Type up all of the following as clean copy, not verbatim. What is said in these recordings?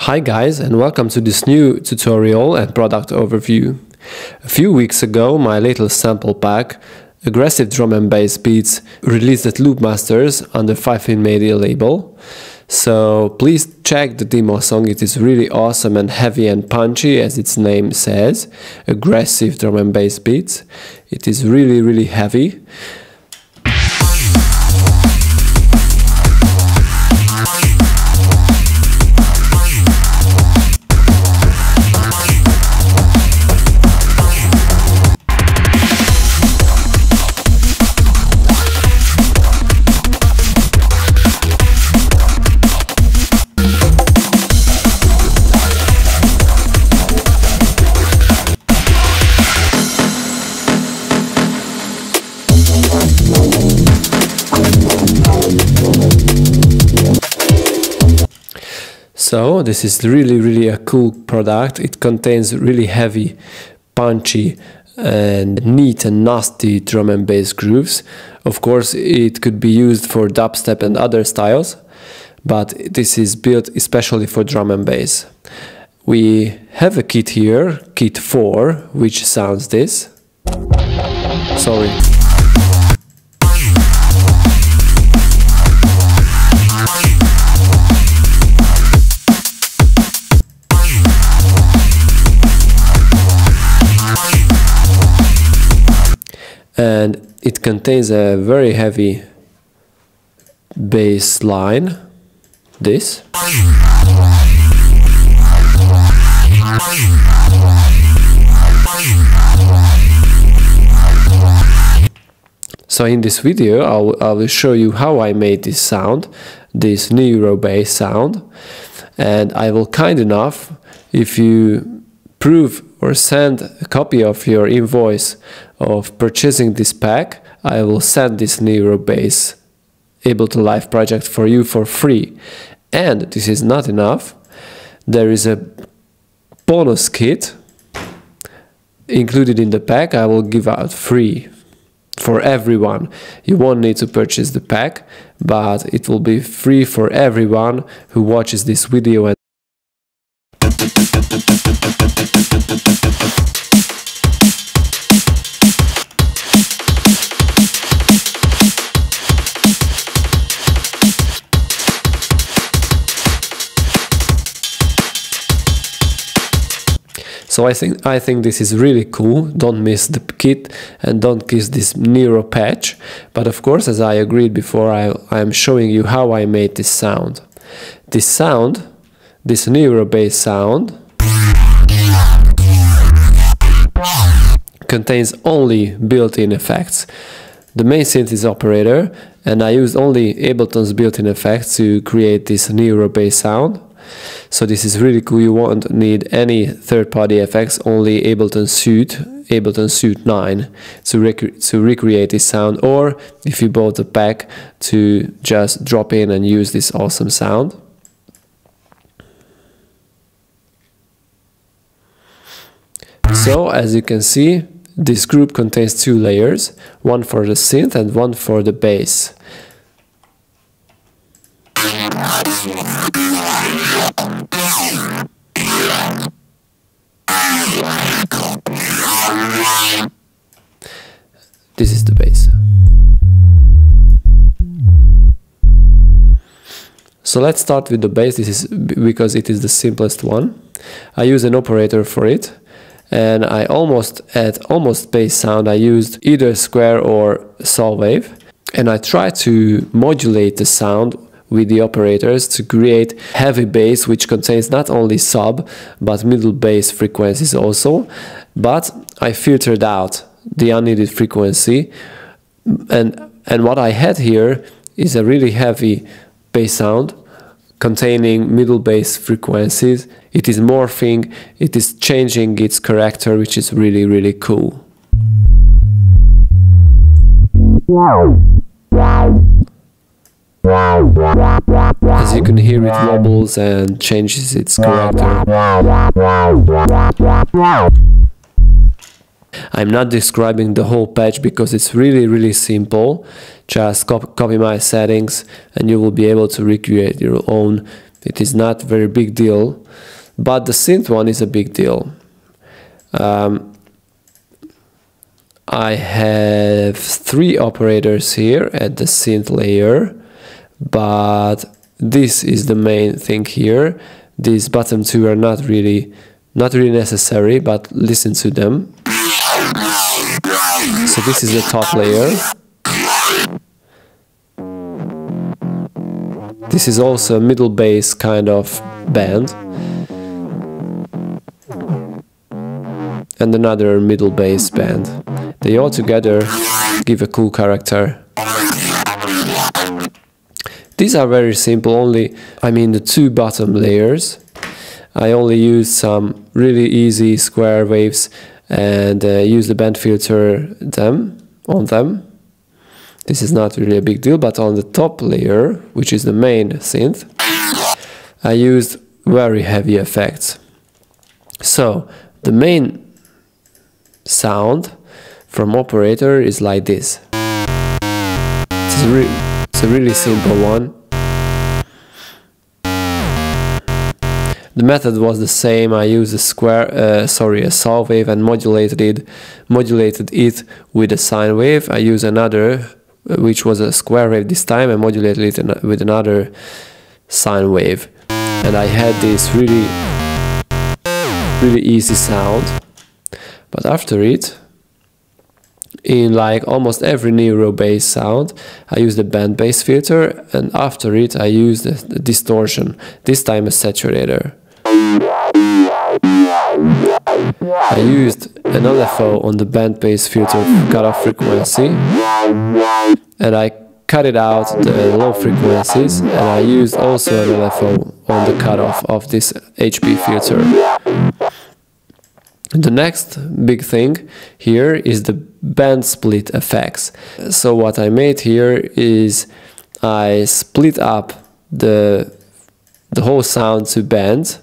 Hi guys, and welcome to this new tutorial and product overview. A few weeks ago my little sample pack, Aggressive Drum and Bass Beats, released at Loopmasters under 5-in Media label. So please check the demo song, it is really awesome and heavy and punchy as its name says, Aggressive Drum and Bass Beats. It is really heavy. So this is really a cool product. It contains really heavy, punchy and neat and nasty drum and bass grooves. Of course it could be used for dubstep and other styles, but this is built especially for drum and bass. We have a kit here, kit 4, which sounds this. Sorry. And it contains a very heavy bass line, this. So in this video I will show you how I made this sound, this Neuro bass sound, and I will kind enough, if you prove or send a copy of your invoice of purchasing this pack, I will send this Neuro bass Ableton Live project for you for free. And this is not enough, there is a bonus kit included in the pack. I will give out free for everyone. You won't need to purchase the pack, but it will be free for everyone who watches this video. So I think this is really cool. Don't miss the kit and don't miss this Neuro patch. But of course, as I agreed before, I am showing you how I made this sound. This Neuro bass sound, contains only built-in effects. The main synth is operator, and I used only Ableton's built-in effects to create this Neuro bass sound. So this is really cool. You won't need any third-party effects, only Ableton Suite 9 to recreate this sound, or if you bought the pack, to just drop in and use this awesome sound. So as you can see, this group contains 2 layers, one for the synth and one for the bass. This is the bass. So let's start with the bass. This is because it is the simplest one. I use an operator for it, and at almost bass sound I used either square or saw wave, and I try to modulate the sound with the operators to create heavy bass, which contains not only sub but middle bass frequencies also. But I filtered out the unneeded frequency, and what I had here is a really heavy bass sound containing middle bass frequencies. It is morphing, it is changing its character, which is really cool. As you can hear, it wobbles and changes its character. I'm not describing the whole patch because it's really simple. Just copy my settings and you will be able to recreate your own It is not very big deal, but the synth one is a big deal. I have 3 operators here at the synth layer, but this is the main thing here. These bottom 2 are not really necessary, but listen to them. So this is the top layer. This is also a middle bass kind of band. And another middle bass band. They all together give a cool character. These are very simple, the 2 bottom layers. I only use some really easy square waves and use the band filter on them. This is not really a big deal, but on the top layer, which is the main synth, I used very heavy effects. So the main sound from operator is like this. It's a really simple one. The method was the same. I used a saw wave and modulated it with a sine wave. I used another, which was a square wave this time, and modulated it with another sine wave. And I had this really easy sound. But after it, in like almost every Neuro bass sound, I use the band bass filter, and after it I use the distortion, this time a saturator. I used an LFO on the band bass filter cutoff frequency, and I cut it out the low frequencies, and I used also an LFO on the cutoff of this HP filter. The next big thing here is the band split effects. So what I made here is I split up the whole sound to bands.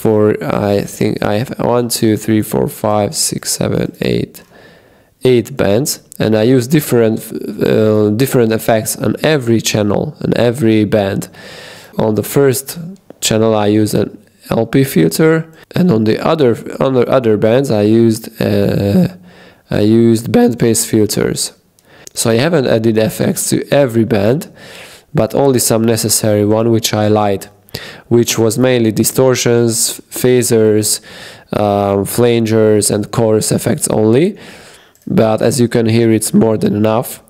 I think I have 1, 2, 3, 4, 5, 6, 7, 8 bands, and I use different effects on every channel and every band. On the first channel I use an LP filter, and on the other bands I used band bass filters. So I haven't added effects to every band, but only some necessary one which I liked, which was mainly distortions, phasers, flangers and chorus effects only. But as you can hear, it's more than enough.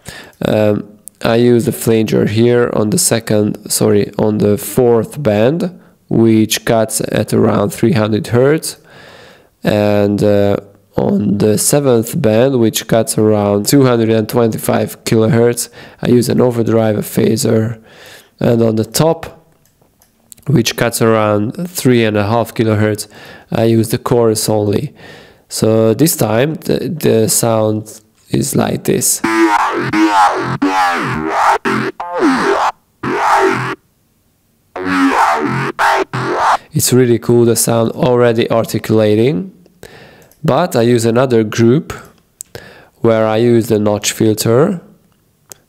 I use the flanger here on the fourth band, which cuts at around 300 Hz, and on the 7th band, which cuts around 225 kHz, I use an overdrive, a phaser, and on the top, which cuts around 3.5 kHz, I use the chorus only. So this time the sound is like this. It's really cool, the sound already articulating. But I use another group where I use the notch filter,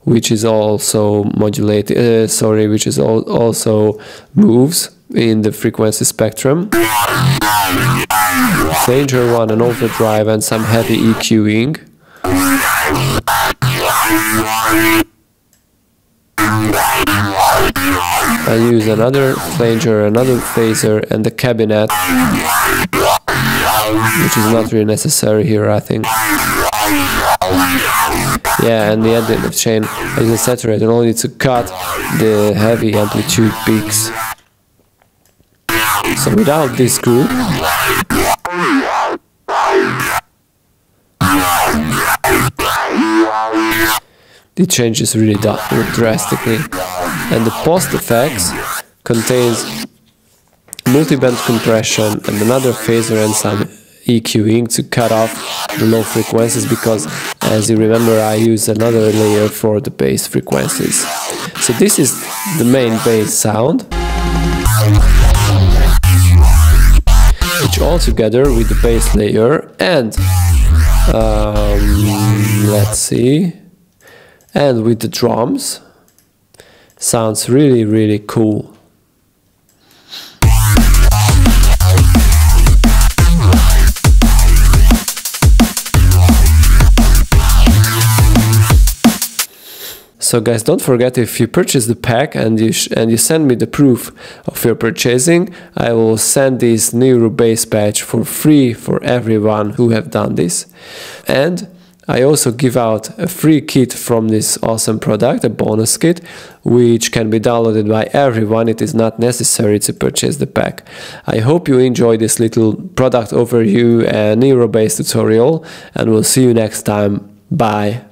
which is also modulated, which is also moves in the frequency spectrum. Flanger one, an overdrive and some heavy EQing. I use another flanger, another phaser and the cabinet, which is not really necessary here, I think. Yeah, and the end of chain I use a saturator only to cut the heavy amplitude peaks. So without this group, it changes really drastically. And the post effects contains multi-band compression and another phaser and some EQing to cut off the low frequencies, because as you remember I use another layer for the bass frequencies. So this is the main bass sound, which all together with the bass layer and let's see, and with the drums sounds really cool. So guys, don't forget, if you purchase the pack and you send me the proof of your purchasing, I will send this Neuro bass patch for free for everyone who have done this. And I also give out a free kit from this awesome product, a bonus kit, which can be downloaded by everyone. It is not necessary to purchase the pack. I hope you enjoyed this little product overview and Neuro bass tutorial, and we'll see you next time. Bye.